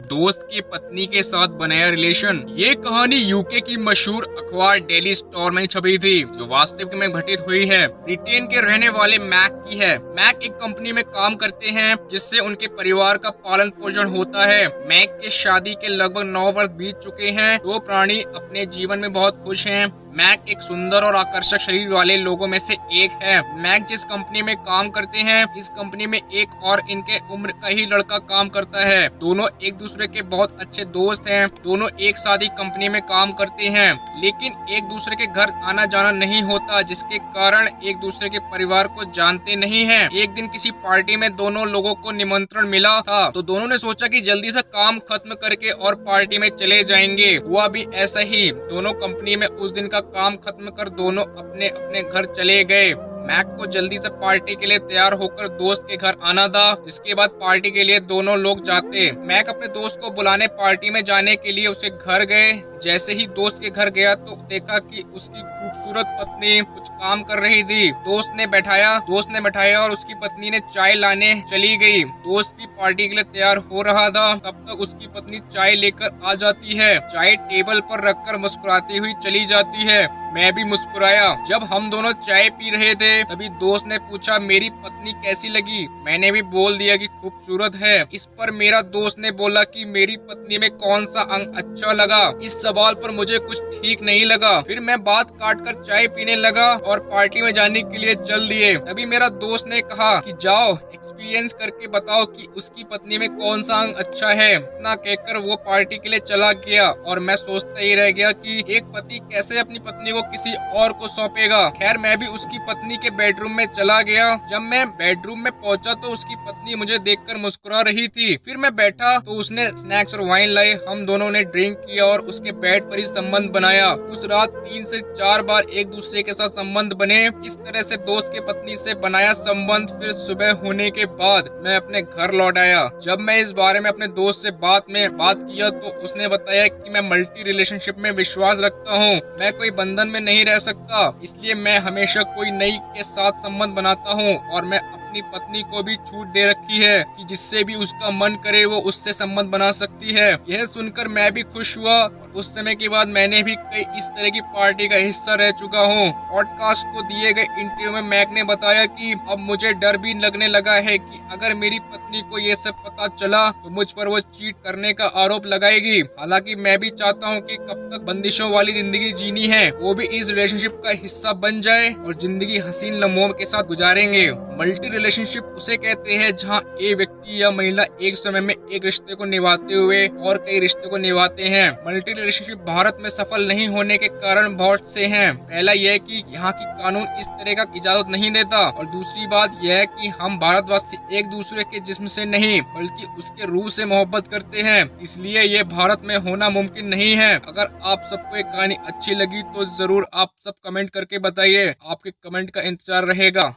दोस्त की पत्नी के साथ बनाया रिलेशन। ये कहानी यूके की मशहूर अखबार डेली स्टार में छपी थी, जो वास्तविक में घटित हुई है। ब्रिटेन के रहने वाले मैक की है। मैक एक कंपनी में काम करते हैं, जिससे उनके परिवार का पालन पोषण होता है। मैक के शादी के लगभग 9 वर्ष बीत चुके हैं। दो प्राणी अपने जीवन में बहुत खुश हैं। मैक एक सुंदर और आकर्षक शरीर वाले लोगों में से एक है। मैक जिस कंपनी में काम करते हैं, इस कंपनी में एक और इनके उम्र का ही लड़का काम करता है। दोनों एक दूसरे के बहुत अच्छे दोस्त हैं। दोनों एक साथ ही कंपनी में काम करते हैं, लेकिन एक दूसरे के घर आना जाना नहीं होता, जिसके कारण एक दूसरे के परिवार को जानते नहीं हैं। एक दिन किसी पार्टी में दोनों लोगों को निमंत्रण मिला था, तो दोनों ने सोचा कि जल्दी से काम खत्म करके और पार्टी में चले जाएंगे। हुआ भी ऐसा ही। दोनों कंपनी में उस दिन का काम खत्म कर दोनों अपने अपने घर चले गए। मैक को जल्दी से पार्टी के लिए तैयार होकर दोस्त के घर आना था, जिसके बाद पार्टी के लिए दोनों लोग जाते। मैक अपने दोस्त को बुलाने पार्टी में जाने के लिए उसके घर गए। जैसे ही दोस्त के घर गया तो देखा कि उसकी खूबसूरत पत्नी कुछ काम कर रही थी। दोस्त ने बैठाया और उसकी पत्नी ने चाय लाने चली गई। दोस्त भी पार्टी के लिए तैयार हो रहा था, तब तक उसकी पत्नी चाय लेकर आ जाती है। चाय टेबल पर रखकर मुस्कुराती हुई चली जाती है। मैं भी मुस्कुराया। जब हम दोनों चाय पी रहे थे, तभी दोस्त ने पूछा मेरी पत्नी कैसी लगी। मैंने भी बोल दिया कि खूबसूरत है। इस पर मेरा दोस्त ने बोला कि मेरी पत्नी में कौन सा अंग अच्छा लगा। इस सवाल पर मुझे कुछ ठीक नहीं लगा। फिर मैं बात काट कर चाय पीने लगा और पार्टी में जाने के लिए चल दिए। तभी मेरा दोस्त ने कहा कि जाओ एक्सपीरियंस करके बताओ कि उसकी पत्नी में कौन सा अंग अच्छा है। इतना कहकर वो पार्टी के लिए चला गया और मैं सोचता ही रह गया कि एक पति कैसे अपनी पत्नी को किसी और को सौंपेगा। खैर मैं भी उसकी पत्नी के बेडरूम में चला गया। जब मैं बेडरूम में पहुंचा तो उसकी पत्नी मुझे देखकर मुस्कुरा रही थी। फिर मैं बैठा तो उसने स्नैक्स और वाइन लाए। हम दोनों ने ड्रिंक किया और उसके बेड पर ही संबंध बनाया। उस रात 3 से 4 बार एक दूसरे के साथ संबंध बने। इस तरह से दोस्त के पत्नी से बनाया संबंध। फिर सुबह होने के बाद मैं अपने घर लौट आया। जब मैं इस बारे में अपने दोस्त से बात किया तो उसने बताया कि मैं मल्टी रिलेशनशिप में विश्वास रखता हूँ। मैं कोई बंधन में नहीं रह सकता, इसलिए मैं हमेशा कोई नई के साथ संबंध बनाता हूँ और मैं अपनी पत्नी को भी छूट दे रखी है कि जिससे भी उसका मन करे वो उससे संबंध बना सकती है। यह सुनकर मैं भी खुश हुआ और उस समय के बाद मैंने भी कई इस तरह की पार्टी का हिस्सा रह चुका हूँ। पॉडकास्ट को दिए गए इंटरव्यू में मैक ने बताया कि अब मुझे डर भी लगने लगा है कि अगर मेरी पत्नी को ये सब पता चला तो मुझ पर वो चीट करने का आरोप लगाएगी। हालांकि मैं भी चाहता हूँ कि कब तक बंदिशों वाली जिंदगी जीनी है, वो भी इस रिलेशनशिप का हिस्सा बन जाए और जिंदगी हसीन लम्हों के साथ गुजारेंगे। मल्टी रिलेशनशिप उसे कहते हैं जहां एक व्यक्ति या महिला एक समय में एक रिश्ते को निभाते हुए और कई रिश्ते को निभाते हैं। मल्टी रिलेशनशिप भारत में सफल नहीं होने के कारण बहुत से हैं। पहला यह कि यहाँ की कानून इस तरह का इजाजत नहीं देता और दूसरी बात यह है कि हम भारतवासी एक दूसरे के जिस्म से नहीं बल्कि उसके रूह से मोहब्बत करते हैं, इसलिए ये भारत में होना मुमकिन नहीं है। अगर आप सबको ये कहानी अच्छी लगी तो जरूर आप सब कमेंट करके बताइए। आपके कमेंट का इंतजार रहेगा।